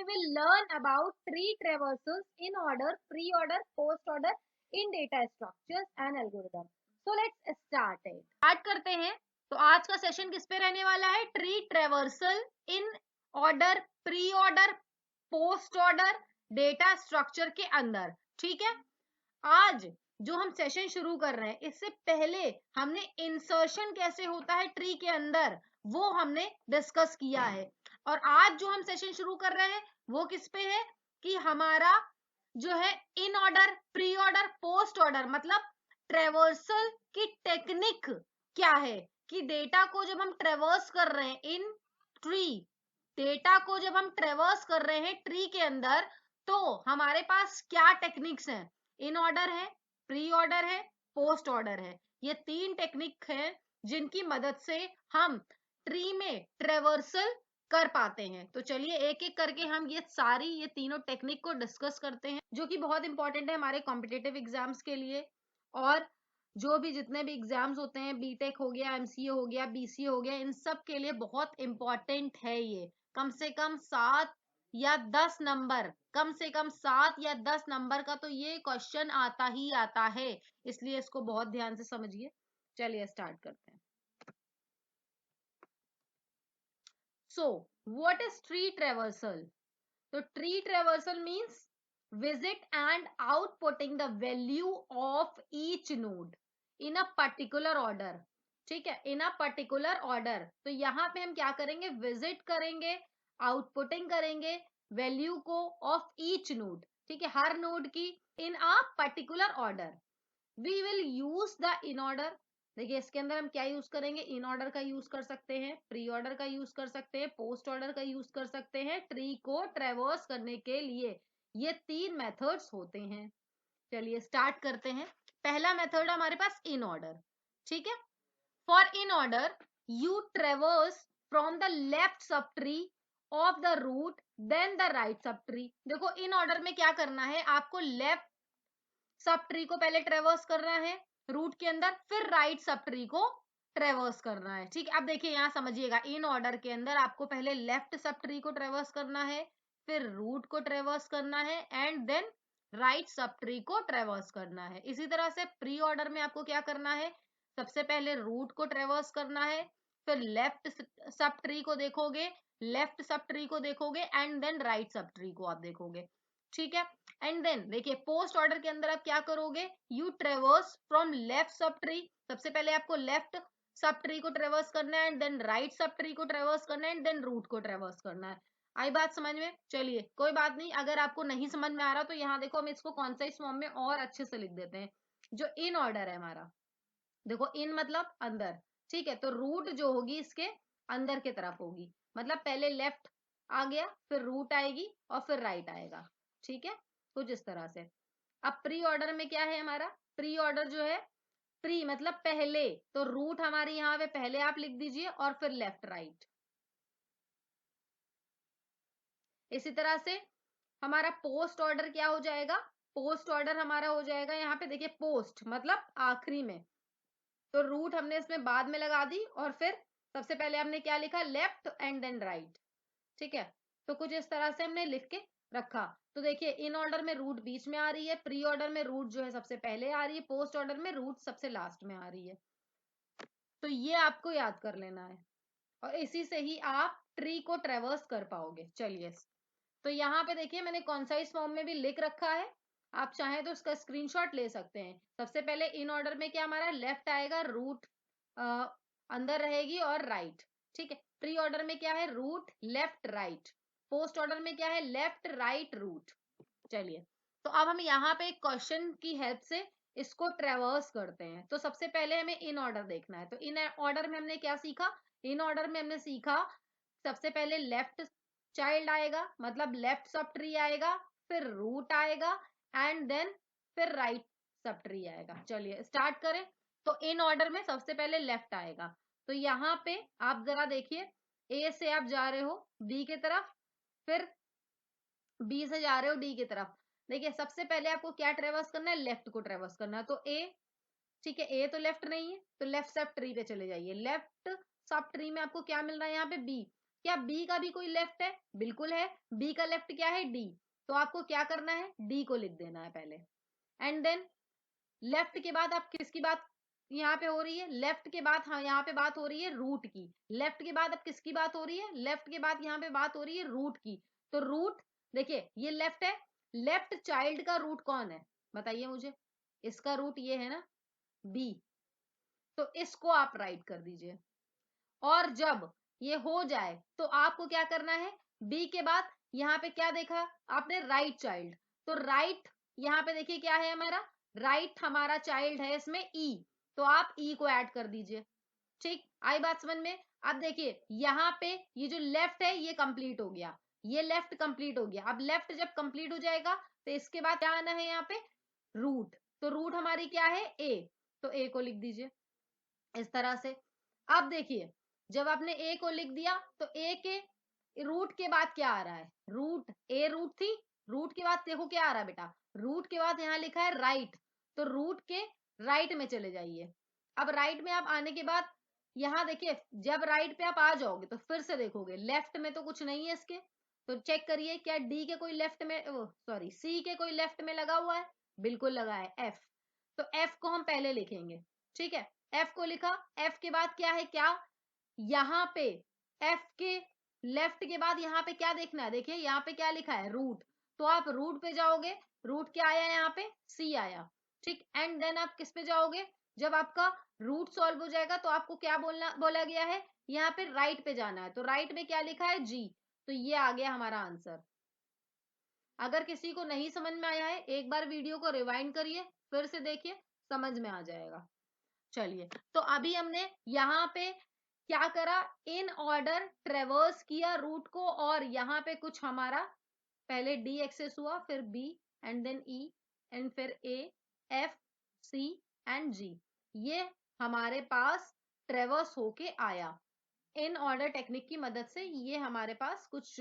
will learn about tree traversals in order, pre-order, post-order in data structures and algorithm. So let's start it. Start करते हैं. तो आज का session किस पे रहने वाला है? Tree traversal in order, pre order, post order, data structure के अंदर. ठीक है. आज जो हम सेशन शुरू कर रहे हैं, इससे पहले हमने इंसर्शन कैसे होता है ट्री के अंदर वो हमने डिस्कस किया है. और आज जो हम सेशन शुरू कर रहे हैं वो किस पे है कि हमारा जो है in order, pre order, post order, मतलब ट्रेवर्सल की टेक्निक क्या है कि डेटा को जब हम ट्रेवर्स कर रहे हैं इन ट्री, डेटा को जब हम ट्रेवर्स कर रहे हैं ट्री के अंदर, तो हमारे पास क्या टेक्निक्स हैं. इन ऑर्डर है, प्री ऑर्डर है, पोस्ट ऑर्डर है. ये तीन टेक्निक है जिनकी मदद से हम ट्री में ट्रेवर्सल कर पाते हैं. तो चलिए एक एक करके हम ये तीनों टेक्निक को डिस्कस करते हैं, जो कि बहुत इंपॉर्टेंट है हमारे कॉम्पिटिटिव एग्जाम्स के लिए. और जो भी जितने भी एग्जाम्स होते हैं, बीटेक हो गया, एमसीए हो गया, बीसीए हो गया, इन सब के लिए बहुत इंपॉर्टेंट है. ये कम से कम 7 या 10 नंबर, कम से कम 7 या 10 नंबर का तो ये क्वेश्चन आता ही आता है. इसलिए इसको बहुत ध्यान से समझिए. चलिए स्टार्ट करते हैं. So what is tree traversal? तो tree traversal means visit and outputting the value of each node in a particular order. ठीक है, in a particular order. तो यहाँ पे हम क्या करेंगे? विजिट करेंगे, आउटपुटिंग करेंगे वैल्यू को ऑफ ईच नोड. ठीक है, हर नोड की in a particular order. We will use the in order. देखिए इसके अंदर हम क्या यूज करेंगे? इन ऑर्डर का यूज कर सकते हैं, प्री ऑर्डर का यूज कर सकते हैं, पोस्ट ऑर्डर का यूज कर सकते हैं ट्री को ट्रेवर्स करने के लिए. ये तीन मेथड्स होते हैं. चलिए स्टार्ट करते हैं. पहला मेथड हमारे पास इन ऑर्डर. ठीक है. For in order you traverse from the left सब tree of the root then the right सब ट्री. देखो इन ऑर्डर में क्या करना है, आपको लेफ्ट सब ट्री को पहले ट्रेवर्स करना है रूट के अंदर, फिर राइट सब ट्री को ट्रेवर्स करना है. ठीक है. अब देखिए यहाँ समझिएगा, इन ऑर्डर के अंदर आपको पहले लेफ्ट सब ट्री को ट्रेवर्स करना है, फिर रूट को ट्रेवर्स करना है, एंड देन राइट सब ट्री को ट्रेवर्स करना है. इसी तरह से प्री ऑर्डर में आपको क्या करना है? सबसे पहले रूट को ट्रेवर्स करना है, फिर लेफ्ट सब ट्री को देखोगे, लेफ्ट सब ट्री को देखोगे, एंड देन राइट सब ट्री को आप देखोगे. ठीक है. एंड देन देखिए पोस्ट ऑर्डर के अंदर आप क्या करोगे? यू ट्रेवर्स फ्रॉम लेफ्ट सब ट्री. सबसे पहले आपको लेफ्ट सब ट्री को ट्रेवर्स करना है, एंड देन राइट सब ट्री को ट्रेवर्स करना है, एंड देन रूट को ट्रेवर्स करना है. आई बात समझ में? चलिए कोई बात नहीं, अगर आपको नहीं समझ में आ रहा तो यहाँ देखो हम इसको कॉन्साइज फॉर्म में और अच्छे से लिख देते हैं. जो इन ऑर्डर है हमारा, देखो इन मतलब अंदर. ठीक है. तो रूट जो होगी इसके अंदर की तरफ होगी, मतलब पहले लेफ्ट आ गया, फिर रूट आएगी और फिर राइट आएगा. ठीक है. कुछ इस तरह से. अब प्री ऑर्डर में क्या है हमारा? प्री ऑर्डर जो है, प्री मतलब पहले, तो रूट हमारे यहाँ पे पहले आप लिख दीजिए और फिर लेफ्ट राइट. इसी तरह से हमारा पोस्ट ऑर्डर क्या हो जाएगा? पोस्ट ऑर्डर हमारा हो जाएगा यहाँ पे देखिए, पोस्ट मतलब आखिरी में, तो रूट हमने इसमें बाद में लगा दी और फिर सबसे पहले हमने क्या लिखा? Left and then right. ठीक है. तो कुछ इस तरह से हमने लिख के रखा. तो देखिए इन ऑर्डर में रूट बीच में आ रही है, प्री ऑर्डर में रूट जो है सबसे पहले आ रही है, पोस्ट ऑर्डर में रूट सबसे लास्ट में आ रही है. तो ये आपको याद कर लेना है और इसी से ही आप ट्री को ट्रेवर्स कर पाओगे. चलिए तो यहाँ पे देखिए मैंने कॉन्साइज फॉर्म में भी लिख रखा है, आप चाहें तो उसका स्क्रीनशॉट ले सकते हैं. सबसे पहले इन ऑर्डर में क्या हमारा लेफ्ट आएगा, रूट अंदर रहेगी और राइट. ठीक है. प्री ऑर्डर में क्या है? Root left right. Post order में क्या है? Left right root. चलिए तो अब हम यहाँ पे एक क्वेश्चन की हेल्प से इसको ट्रेवर्स करते हैं. तो सबसे पहले हमें इन ऑर्डर देखना है. तो इन ऑर्डर में हमने क्या सीखा? इन ऑर्डर में हमने सीखा सबसे पहले लेफ्ट चाइल्ड आएगा, मतलब लेफ्ट सब ट्री आएगा, फिर रूट आएगा, एंड देन फिर राइट सब ट्री आएगा. चलिए स्टार्ट करें. तो इन ऑर्डर में सबसे पहले लेफ्ट आएगा. तो यहाँ पे आप जरा देखिए, ए से आप जा रहे हो बी की तरफ, फिर बी से जा रहे हो डी की तरफ. देखिए सबसे पहले आपको क्या ट्रेवर्स करना है? लेफ्ट को ट्रेवर्स करना है. तो ए, ठीक है, ए तो लेफ्ट नहीं है, तो लेफ्ट सब ट्री पे चले जाइए. लेफ्ट सब ट्री में आपको क्या मिल रहा है? यहाँ पे बी. क्या बी का भी कोई लेफ्ट है? बिल्कुल है। बी का लेफ्ट क्या है? डी। तो आपको क्या करना है? डी को लिख देना है पहले। एंड देन लेफ्ट के बाद आप किसकी बात यहाँ पे हो रही है? लेफ्ट के बाद हाँ यहाँ पे बात हो रही है रूट की। लेफ्ट के बाद अब किसकी बात हो रही है? लेफ्ट के बाद यहाँ पे बात हो रही है रूट की। तो रूट देखिए ये लेफ्ट है, लेफ्ट चाइल्ड का रूट कौन है बताइए मुझे? इसका रूट ये है ना बी, तो इसको आप राइट कर दीजिए। और जब ये हो जाए तो आपको क्या करना है? बी के बाद यहाँ पे क्या देखा आपने? Right child. तो राइट यहाँ पे देखिए क्या है हमारा? राइट हमारा चाइल्ड है इसमें ई, तो आप ई को ऐड कर दीजिए। ठीक, आई बात समझ में? अब देखिए यहाँ पे ये जो लेफ्ट है ये कंप्लीट हो गया, ये लेफ्ट कंप्लीट हो गया। अब लेफ्ट जब कंप्लीट हो जाएगा तो इसके बाद क्या आना है यहाँ पे? रूट। तो रूट हमारी क्या है? ए। तो ए को लिख दीजिए इस तरह से। अब देखिए जब आपने ए को लिख दिया तो ए के रूट के बाद क्या आ रहा है? रूट, ए रूट थी, रूट के बाद देखो क्या आ रहा है बेटा? रूट के बाद यहाँ लिखा है राइट, तो रूट के राइट में चले जाइए। अब राइट में आप आने के बाद यहाँ देखिए जब राइट पे आप आ जाओगे तो फिर से देखोगे लेफ्ट में तो कुछ नहीं है इसके, तो चेक करिए क्या डी के कोई लेफ्ट में, सॉरी सी के कोई लेफ्ट में लगा हुआ है? बिल्कुल लगा है, एफ। तो एफ को हम पहले लिखेंगे। ठीक है, एफ को लिखा। एफ के बाद क्या है? क्या यहाँ पे एफ के लेफ्ट के बाद यहाँ पे क्या देखना है? देखिए यहाँ पे क्या लिखा है? रूट। तो आप रूट पे जाओगे, रूट क्या आया यहाँ पे? सी आया। ठीक, एंड देन आप किस पे जाओगे? जब आपका रूट सॉल्व हो जाएगा तो आपको क्या बोला गया है? यहाँ पे राइट पे जाना है। तो राइट में क्या लिखा है? जी। तो ये आ गया हमारा आंसर। अगर किसी को नहीं समझ में आया है एक बार वीडियो को रिवाइंड करिए, फिर से देखिए, समझ में आ जाएगा। चलिए, तो अभी हमने यहाँ पे क्या करा? इन ऑर्डर ट्रेवर्स किया रूट को, और यहाँ पे कुछ हमारा पहले डी एक्सेस हुआ, फिर B, and then E, and फिर ए, एफ, सी एंड जी। ये हमारे पास ट्रेवर्स होके आया। इन ऑर्डर टेक्निक की मदद से ये हमारे पास कुछ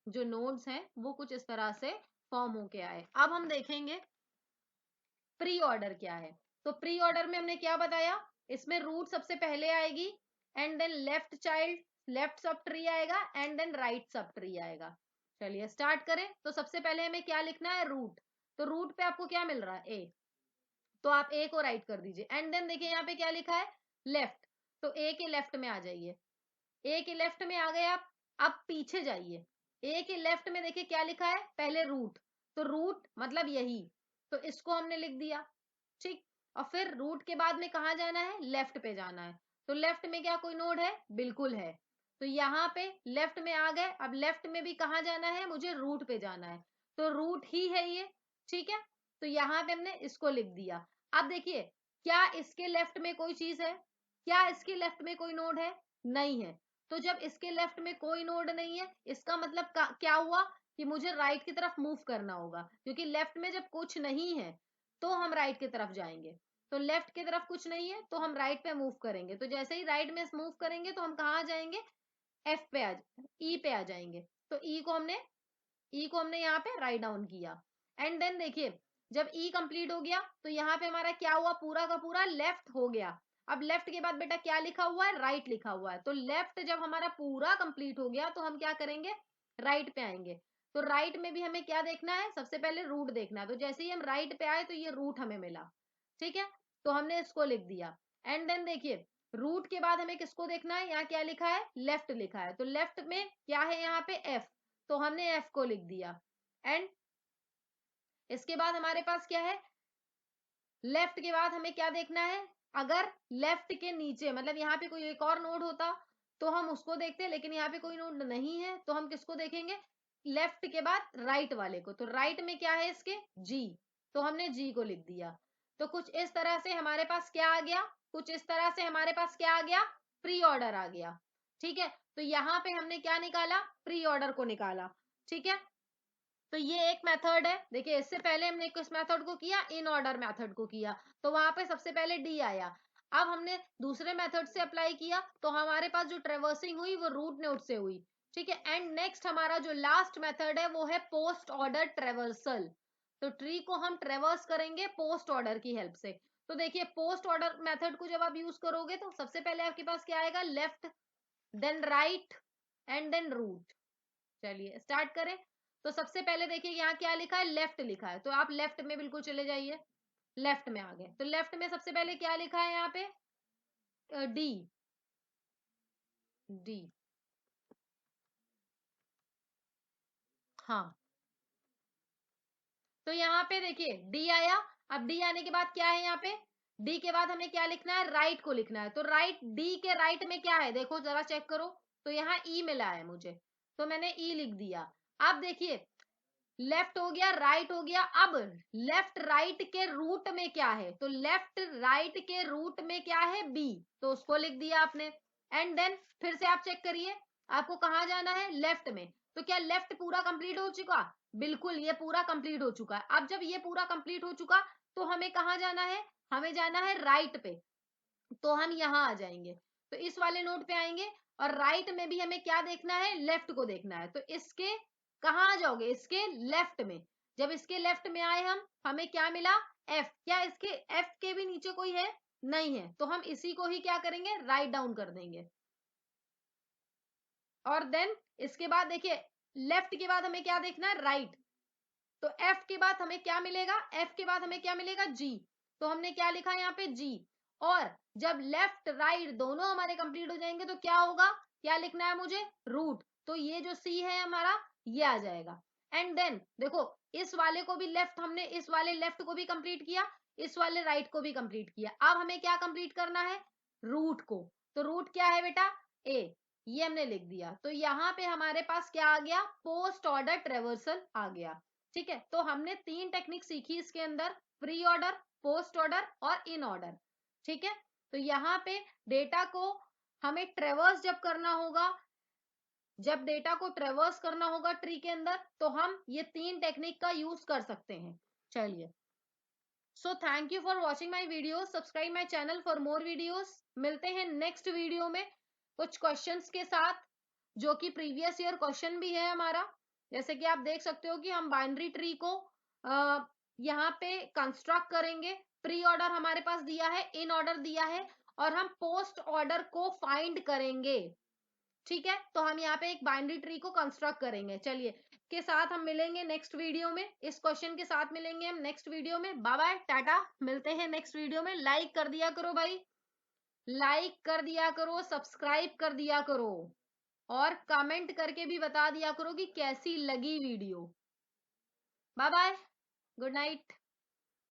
जो नोड्स हैं वो कुछ इस तरह से फॉर्म होके आए। अब हम देखेंगे प्री ऑर्डर क्या है। तो प्री ऑर्डर में हमने क्या बताया? इसमें रूट सबसे पहले आएगी, and then left child, left sub tree आएगा, and then right sub tree आएगा। चलिए स्टार्ट करें। तो सबसे पहले हमें क्या लिखना है? रूट। तो रूट पे आपको क्या मिल रहा है? ए। तो आप ए को राइट कर दीजिए। एंड देन देखिए यहाँ पे क्या लिखा है? लेफ्ट। तो ए के लेफ्ट में आ जाइए। ए के लेफ्ट में आ गए आप। अब पीछे जाइए। ए के लेफ्ट में देखिए क्या लिखा है? पहले रूट। तो रूट मतलब यही, तो इसको हमने लिख दिया। ठीक, और फिर रूट के बाद में कहाँ जाना है? लेफ्ट पे जाना है। तो लेफ्ट में क्या कोई नोड है? बिल्कुल है। तो यहाँ पे लेफ्ट में आ गए। अब लेफ्ट में भी कहाँ जाना है? मुझे रूट पे जाना है, तो रूट ही है ये। ठीक है, तो यहाँ पे हमने इसको लिख दिया। अब देखिए क्या इसके लेफ्ट में कोई चीज है? क्या इसके लेफ्ट में कोई नोड है? नहीं है। तो जब इसके लेफ्ट में कोई नोड नहीं है, इसका मतलब क्या हुआ? कि मुझे राइट की तरफ मूव करना होगा, क्योंकि लेफ्ट में जब कुछ नहीं है तो हम राइट की तरफ जाएंगे। तो लेफ्ट की तरफ कुछ नहीं है तो हम राइट पे मूव करेंगे। तो जैसे ही राइट में मूव करेंगे तो हम कहाँ जाएंगे? एफ पे ई पे आ जाएंगे। तो ई को हमने यहाँ पे राइट डाउन किया। एंड देन देखिए जब ई कंप्लीट हो गया तो यहाँ पे हमारा क्या हुआ? पूरा का पूरा लेफ्ट हो गया। अब लेफ्ट के बाद बेटा क्या लिखा हुआ है? राइट लिखा हुआ है। तो लेफ्ट जब हमारा पूरा कंप्लीट हो गया तो हम क्या करेंगे? राइट पे आएंगे। तो राइट में भी हमें क्या देखना है? सबसे पहले रूट देखना है। तो जैसे ही हम राइट पे आए तो ये रूट हमें मिला। ठीक है, तो हमने इसको लिख दिया। एंड देन देखिए रूट के बाद हमें किसको देखना है? यहाँ क्या लिखा है? लेफ्ट लिखा है। तो लेफ्ट में क्या है? यहाँ पे एफ, तो हमने एफ को लिख दिया। एंड इसके बाद हमारे पास क्या है? लेफ्ट के बाद हमें क्या देखना है? अगर लेफ्ट के नीचे मतलब यहाँ पे कोई एक और नोड होता तो हम उसको देखते, लेकिन यहाँ पे कोई नोड नहीं है तो हम किसको देखेंगे? लेफ्ट के बाद राइट वाले को। तो राइट में क्या है इसके? जी। तो हमने जी को लिख दिया। तो कुछ इस तरह से हमारे पास क्या आ गया? कुछ इस तरह से हमारे पास क्या आ गया? प्री ऑर्डर आ गया। ठीक है, तो यहाँ पे हमने क्या निकाला? प्री ऑर्डर को निकाला। ठीक है, तो ये एक मेथड है। देखिए इससे पहले हमने किस मेथड को किया? इन ऑर्डर मेथड को किया, तो वहां पे सबसे पहले डी आया। अब हमने दूसरे मेथड से अप्लाई किया तो हमारे पास जो ट्रेवर्सिंग हुई वो रूट नोड से हुई। ठीक है, एंड नेक्स्ट हमारा जो लास्ट मेथड है वो है पोस्ट ऑर्डर ट्रेवर्सल। तो ट्री को हम ट्रेवर्स करेंगे पोस्ट ऑर्डर की हेल्प से। तो देखिए पोस्ट ऑर्डर मेथड को जब आप यूज करोगे तो सबसे पहले आपके पास क्या आएगा? Left, then right, and then root. चलिए स्टार्ट करें। तो सबसे पहले देखिए यहाँ क्या लिखा है, लेफ्ट लिखा है, तो आप लेफ्ट में बिल्कुल चले जाइए। लेफ्ट में आ गए, तो लेफ्ट में सबसे पहले क्या लिखा है यहाँ पे, डी। डी, हाँ। तो यहाँ पे देखिए डी आया। अब डी आने के बाद क्या है यहाँ पे, डी के बाद हमें क्या लिखना है, राइट को लिखना है। तो राइट, डी के राइट में क्या है, देखो जरा चेक करो। तो यहाँ ई मिला है मुझे, तो मैंने ई लिख दिया। अब देखिए लेफ्ट हो गया, राइट हो गया। अब लेफ्ट राइट के रूट में क्या है, तो लेफ्ट राइट के रूट में क्या है, बी, तो उसको लिख दिया आपने। एंड देन फिर से आप चेक करिए, आपको कहाँ जाना है, लेफ्ट में। तो क्या लेफ्ट पूरा कंप्लीट हो चुका, बिल्कुल ये पूरा कंप्लीट हो चुका है। अब जब ये पूरा कंप्लीट हो चुका, तो हमें कहाँ जाना है, हमें जाना है राइट पे। तो हम यहाँ आ जाएंगे, तो इस वाले नोट पे आएंगे। और राइट में भी हमें क्या देखना है, लेफ्ट को देखना है। तो इसके कहाँ आ जाओगे, इसके लेफ्ट में। जब इसके लेफ्ट में आए हम, हमें क्या मिला, एफ। क्या इसके एफ के भी नीचे कोई है, नहीं है, तो हम इसी को ही क्या करेंगे, राइट डाउन कर देंगे। और देन इसके बाद देखिए लेफ्ट के बाद हमें क्या देखना है, राइट। तो एफ के बाद हमें क्या मिलेगा, एफ के बाद हमें क्या मिलेगा, जी। तो हमने क्या लिखा है यहाँ पे, जी। और जब लेफ्ट राइट दोनों हमारे कंप्लीट हो जाएंगे, तो क्या होगा, क्या लिखना है मुझे, रूट। तो ये जो सी है हमारा, ये आ जाएगा। एंड देन देखो इस वाले को भी लेफ्ट, हमने इस वाले लेफ्ट को भी कंप्लीट किया, इस वाले राइट को भी कंप्लीट किया। अब हमें क्या कंप्लीट करना है, रूट को। तो रूट क्या है बेटा, ए, ये हमने लिख दिया। तो यहाँ पे हमारे पास क्या आ गया, पोस्ट ऑर्डर ट्रेवर्सल आ गया। ठीक है, तो हमने 3 टेक्निक सीखी इसके अंदर, प्री ऑर्डर, पोस्ट ऑर्डर और इन ऑर्डर। ठीक है, तो यहाँ पे डेटा को हमें ट्रेवर्स जब करना होगा, जब डेटा को ट्रेवर्स करना होगा ट्री के अंदर, तो हम ये 3 टेक्निक का यूज कर सकते हैं। चलिए, so thank you for watching my video, subscribe my channel for more videos. मिलते हैं नेक्स्ट वीडियो में कुछ क्वेश्चंस के साथ, जो कि प्रीवियस ईयर क्वेश्चन भी है हमारा। जैसे कि आप देख सकते हो कि हम बाइनरी ट्री को यहाँ पे कंस्ट्रक्ट करेंगे। प्री ऑर्डर हमारे पास दिया है, इन ऑर्डर दिया है, और हम पोस्ट ऑर्डर को फाइंड करेंगे। ठीक है, तो हम यहाँ पे एक बाइनरी ट्री को कंस्ट्रक्ट करेंगे। चलिए, के साथ हम मिलेंगे नेक्स्ट वीडियो में, इस क्वेश्चन के साथ मिलेंगे हम नेक्स्ट वीडियो में। बाय बाय, टाटा, मिलते हैं नेक्स्ट वीडियो में। लाइक कर दिया करो भाई, लाइक कर दिया करो, सब्सक्राइब कर दिया करो, और कमेंट करके भी बता दिया करो कि कैसी लगी video. Bye bye, good night.